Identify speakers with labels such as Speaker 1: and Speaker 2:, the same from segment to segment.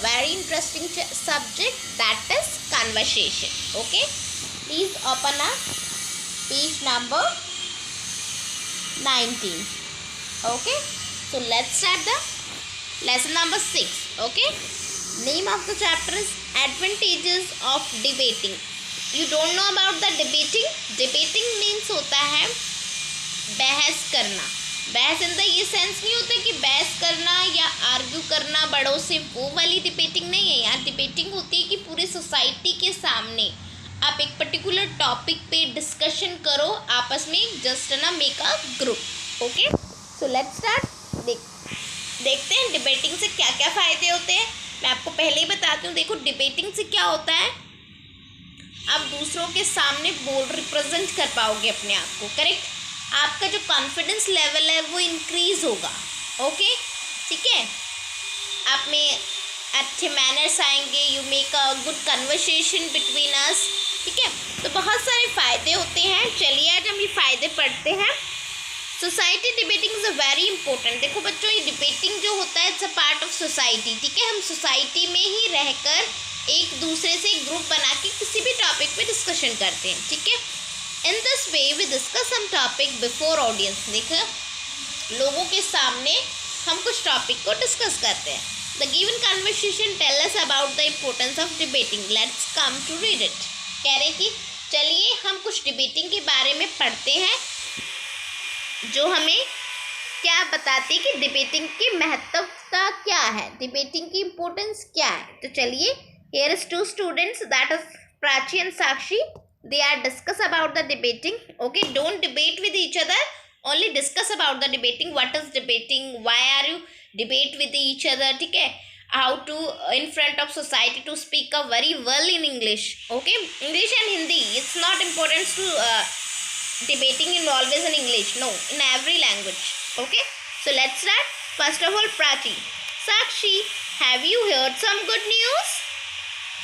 Speaker 1: very interesting subject, that is conversation. Okay, please open up page number 19. Okay, so let's start the lesson number 6. Okay, name of the chapter is advantages of debating. You don't know about the debating? Debating means होता है बहस करना. बहस in the ये sense नहीं होता कि बहस करना या आर्ग्यू करना बड़ों से, वो वाली डिबेटिंग नहीं है. यहाँ डिबेटिंग होती है कि पूरी सोसाइटी के सामने आप एक पर्टिकुलर टॉपिक पे डिस्कशन करो आपस में, जस्ट ना make a group. Okay, so let's start. देखते हैं डिबेटिंग से क्या क्या फ़ायदे होते हैं. मैं आपको पहले ही बताती हूँ. देखो, डिबेटिंग से क्या होता है, आप दूसरों के सामने रिप्रेजेंट कर पाओगे अपने आप को. करेक्ट, आपका जो कॉन्फिडेंस लेवल है वो इंक्रीज होगा. ओके, ठीक है, आप में अच्छे मैनर्स आएंगे. You make a good conversation between us. ठीक है, तो बहुत सारे फ़ायदे होते हैं. चलिए आज हम ये फ़ायदे पढ़ते हैं. Society debating is a very important. देखो बच्चों, ये डिबेटिंग जो होता है it's a part of society. ठीक है, हम सोसाइटी में ही रहकर एक दूसरे से ग्रुप बना के किसी भी टॉपिक पे डिस्कशन करते हैं. ठीक है, in this way we discuss some topic before audience. देखो, लोगों के सामने हम कुछ टॉपिक को डिस्कस करते हैं. The given conversation tell us about the importance of debating. Let's come to read it. कह रहे कि चलिए हम कुछ डिबेटिंग के बारे में पढ़ते हैं जो हमें क्या बताती है कि डिबेटिंग की महत्वता क्या है, डिबेटिंग की इम्पोर्टेंस क्या है. तो चलिए, here is two students, that is Prachi and Sakshi. They are discuss about the debating. Okay, don't debate with each other, only discuss about the debating. What is debating, why are you debate with each other. ठीक है, how to in front of society to speak up very well in English. Okay, English and Hindi, it's not important to debating in always in English, no, in every language. Okay, so let's start. First of all, Prachi. Sakshi, have you heard some good news?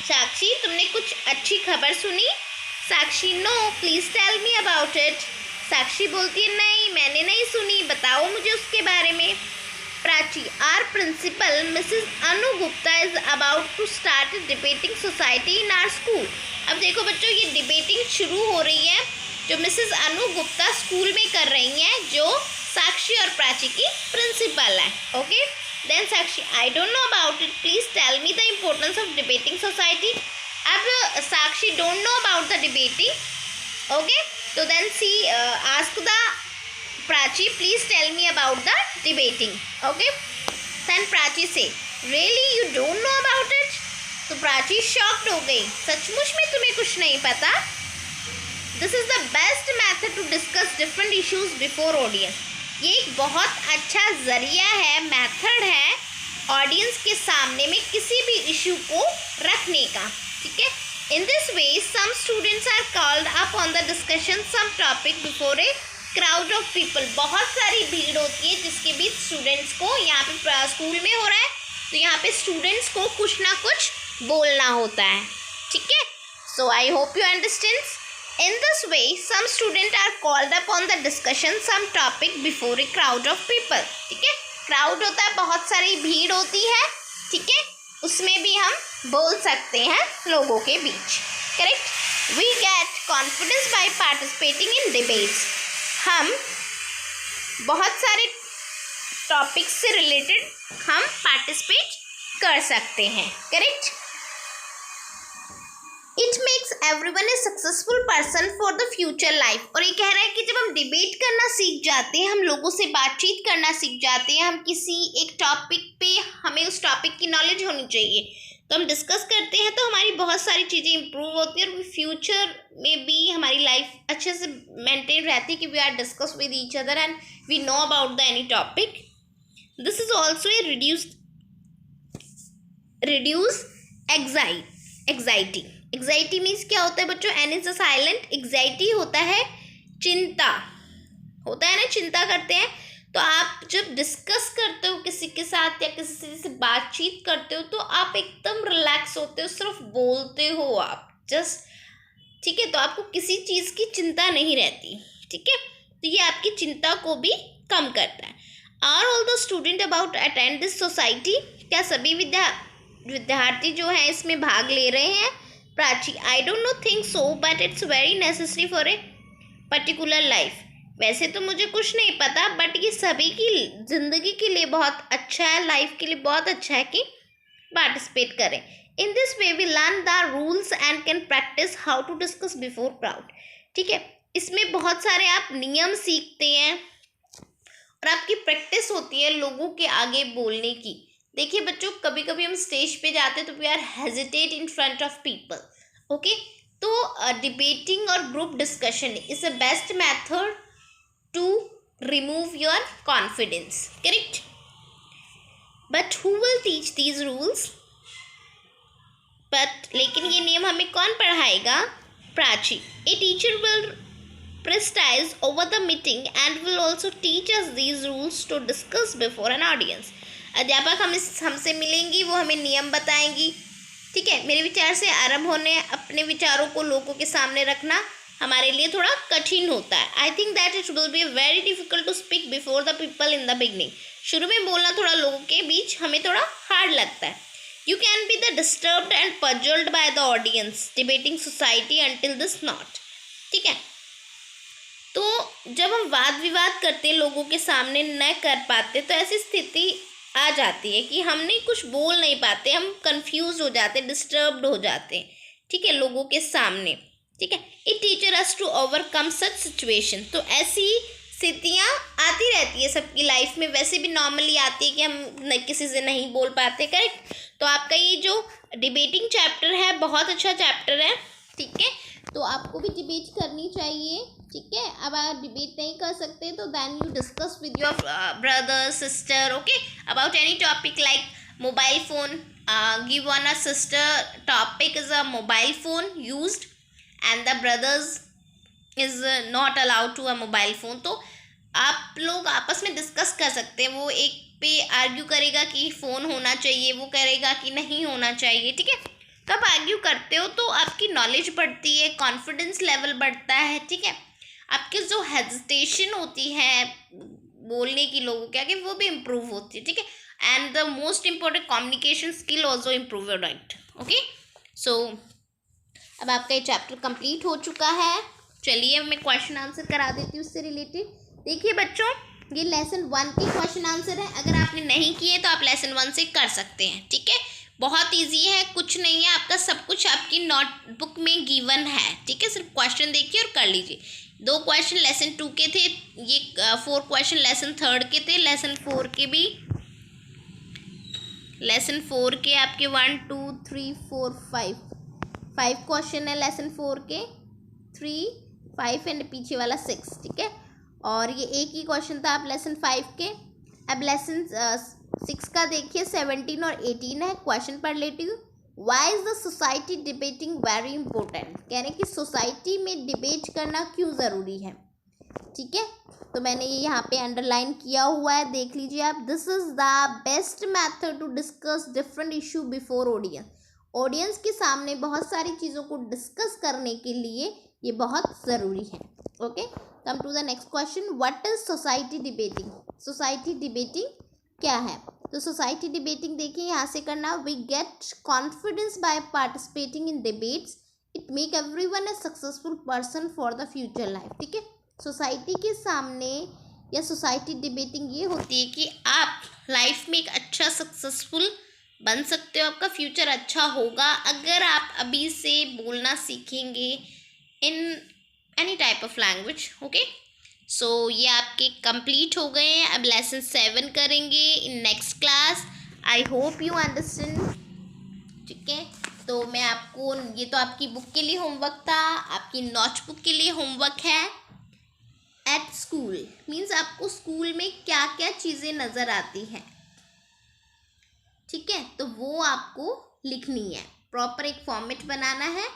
Speaker 1: साक्षी, तुमने कुछ अच्छी खबर सुनी? Sakshi, no, please tell me about it. Sakshi बोलती है, नहीं, मैंने नहीं सुनी, बताओ मुझे उसके बारे में. Prachi, our principal Mrs Anu Gupta is about to start debating society in our school. अब देखो बच्चों, ये डिबेटिंग शुरू हो रही है जो मिसेस अनु गुप्ता स्कूल में कर रही हैं, जो साक्षी और प्राची की प्रिंसिपल है. Okay, then Sakshi, I don't know about it, please tell me the importance of debating society. अब Sakshi don't know about the debating. Okay, so then she ask the Prachi, please tell me about the debating. Okay, then Prachi say, really you don't know about it? तो Prachi shocked हो गई, सचमुच में तुम्हें कुछ नहीं पता. This is the best method to discuss different issues before audience. ये एक बहुत अच्छा ज़रिया है, मेथड है ऑडियंस के सामने में किसी भी इशू को रखने का. ठीक है, in this way some students are called up on the discussion some topic before a crowd of people. बहुत सारी भीड़ होती है जिसके बीच स्टूडेंट्स को, यहाँ पे स्कूल में हो रहा है तो यहाँ पे स्टूडेंट्स को कुछ ना कुछ बोलना होता है. ठीक है, so I hope you understand. In this way, some students are called upon the discussion some topic before a crowd of people. ठीक है, क्राउड होता है, बहुत सारी भीड़ होती है. ठीक है, उसमें भी हम बोल सकते हैं लोगों के बीच. Correct, we get confidence by participating in debates. हम बहुत सारे टॉपिक्स से रिलेटेड हम पार्टिसिपेट कर सकते हैं. Correct, it makes everyone a successful person for the future life. और ये कह रहा है कि जब हम डिबेट करना सीख जाते हैं, हम लोगों से बातचीत करना सीख जाते हैं, हम किसी एक टॉपिक पे, हमें उस टॉपिक की नॉलेज होनी चाहिए, तो हम डिस्कस करते हैं तो हमारी बहुत सारी चीज़ें इंप्रूव होती हैं और फ्यूचर में भी हमारी लाइफ अच्छे से मेंटेन रहती है कि we are discuss with each other and we know about the any topic. This is also a reduce anxiety. Anxiety means क्या होता है बच्चों? An is a silent. एग्जाइटी होता है चिंता, होता है ना, चिंता करते हैं. तो आप जब डिस्कस करते हो किसी के साथ या किसी से बातचीत करते हो तो आप एकदम रिलैक्स होते हो, सिर्फ बोलते हो आप जस्ट. ठीक है, तो आपको किसी चीज़ की चिंता नहीं रहती. ठीक है, तो ये आपकी चिंता को भी कम करता है. Are all the student about attend this society. क्या सभी विद्यार्थी जो है इसमें भाग ले रहे हैं। Prachi, I don't know think so but it's very necessary for a particular life. वैसे तो मुझे कुछ नहीं पता, बट ये सभी की ज़िंदगी के लिए बहुत अच्छा है, लाइफ के लिए बहुत अच्छा है कि पार्टिसिपेट करें। In this way we learn the rules and can practice how to discuss before crowd. ठीक है, इसमें बहुत सारे आप नियम सीखते हैं और आपकी प्रैक्टिस होती है लोगों के आगे बोलने की। देखिए बच्चों, कभी कभी हम स्टेज पे जाते हैं तो we are hesitate in front of people. Okay, तो डिबेटिंग और group discussion is the best method to remove your confidence, correct? But who will teach these rules? But लेकिन ये नियम हमें कौन पढ़ाएगा? Prachi. A teacher will preside over the meeting and will also teach us these rules to discuss before an audience. अध्यापक हमसे मिलेंगी, वो हमें नियम बताएंगी। ठीक है, मेरे विचार से आरंभ होने अपने विचारों को लोगों के सामने रखना हमारे लिए थोड़ा कठिन होता है। I think that it will be very difficult to speak before the people in the beginning. शुरू में बोलना थोड़ा लोगों के बीच हमें थोड़ा हार्ड लगता है। You can be the disturbed and puzzled by the audience debating society until this not. ठीक है, तो जब हम वाद विवाद करते लोगों के सामने न कर पाते तो ऐसी स्थिति आ जाती है कि हम नहीं कुछ बोल नहीं पाते, हम कंफ्यूज हो जाते, डिस्टर्ब्ड हो जाते हैं। ठीक है, लोगों के सामने। ठीक है, it teacher us to overcome such situation. तो ऐसी स्थितियाँ आती रहती है सबकी लाइफ में, वैसे भी नॉर्मली आती है कि हम किसी से नहीं बोल पाते, करेक्ट? तो आपका ये जो डिबेटिंग चैप्टर है बहुत अच्छा चैप्टर है। ठीक है, तो आपको भी डिबेट करनी चाहिए। ठीक है, अब आप डिबेट नहीं कर सकते तो then you discuss with your brother sister, okay, about any topic like mobile phone. Give one a sister topic is a mobile phone used and the brothers is not allowed to a mobile phone. तो आप लोग आपस में discuss कर सकते हैं। वो एक पे आर्ग्यू करेगा कि फ़ोन होना चाहिए, वो करेगा कि नहीं होना चाहिए। ठीक है, तो आप आर्ग्यू करते हो तो आपकी नॉलेज बढ़ती है, कॉन्फिडेंस लेवल बढ़ता है। ठीक है, आपकी जो हेजिटेशन होती है बोलने की लोगों के आगे वो भी इम्प्रूव होती है। ठीक है, and the most important communication skill also improve, right? Okay, so अब आपका ये चैप्टर कंप्लीट हो चुका है। चलिए मैं क्वेश्चन आंसर करा देती हूँ उससे रिलेटेड। देखिए बच्चों, ये लेसन 1 के क्वेश्चन आंसर है। अगर आपने नहीं किए तो आप लेसन 1 से कर सकते हैं। ठीक है, बहुत इजी है, कुछ नहीं है, आपका सब कुछ आपकी नोटबुक में गिवन है। ठीक है, सिर्फ क्वेश्चन देखिए और कर लीजिए। 2 क्वेश्चन लेसन 2 के थे, ये 4 क्वेश्चन लेसन 3 के थे। लेसन 4 के भी, लेसन 4 के आपके 1 2 3 4 5 क्वेश्चन है लेसन 4 के, 3 5 एंड पीछे वाला 6। ठीक है, और ये एक ही क्वेश्चन था आप लेसन 5 के। अब लेसन 6 का देखिए 17 और 18 है। क्वेश्चन पढ़ लेती हूँ। Why is the society debating very important? कह रहे हैं कि सोसाइटी में डिबेट करना क्यों ज़रूरी है। ठीक है, तो मैंने ये यहाँ पे अंडरलाइन किया हुआ है, देख लीजिए आप। This is the best method to discuss different issue before audience. Audience के सामने बहुत सारी चीज़ों को डिस्कस करने के लिए ये बहुत ज़रूरी है। Okay, come to the next question. What is society debating? Society debating क्या है? तो सोसाइटी डिबेटिंग देखिए यहाँ से करना। We get confidence by participating in debates, it make everyone a successful person for the future life. ठीक है, society के सामने या सोसाइटी डिबेटिंग ये होती है कि आप लाइफ में एक अच्छा सक्सेसफुल बन सकते हो, आपका फ्यूचर अच्छा होगा अगर आप अभी से बोलना सीखेंगे in any type of language. Okay, so ये आपके कंप्लीट हो गए हैं। अब लेसन 7 करेंगे in next class. I hope you understand. ठीक है, तो मैं आपको, ये तो आपकी बुक के लिए होमवर्क था, आपकी नोटबुक के लिए होमवर्क है। एट स्कूल मीन्स आपको स्कूल में क्या क्या चीज़ें नज़र आती हैं। ठीक है, तो वो आपको लिखनी है, प्रॉपर एक फॉर्मेट बनाना है।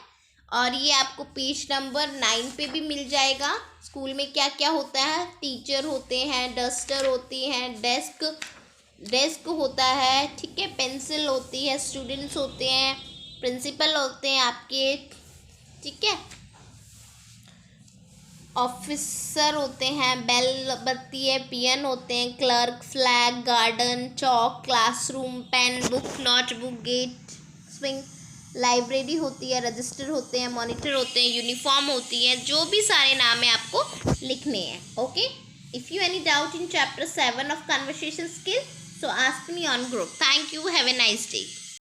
Speaker 1: और ये आपको पेज नंबर 9 पे भी मिल जाएगा। स्कूल में क्या क्या होता है, टीचर होते हैं, डस्टर होती हैं, डेस्क होता है। ठीक है, पेंसिल होती है, स्टूडेंट्स होते हैं, प्रिंसिपल होते हैं आपके। ठीक है, ऑफिसर होते हैं, बेल बत्ती है, पियन होते हैं, क्लर्क, फ्लैग, गार्डन, चौक, classroom, pen, book, notebook, gate, swing, library होती है, रजिस्टर होते हैं, मॉनिटर होते हैं, यूनिफॉर्म होती है। जो भी सारे नाम है आपको लिखने हैं। Okay, if you any doubt in chapter 7 of conversation skill, so ask me on group. Thank you. Have a nice day.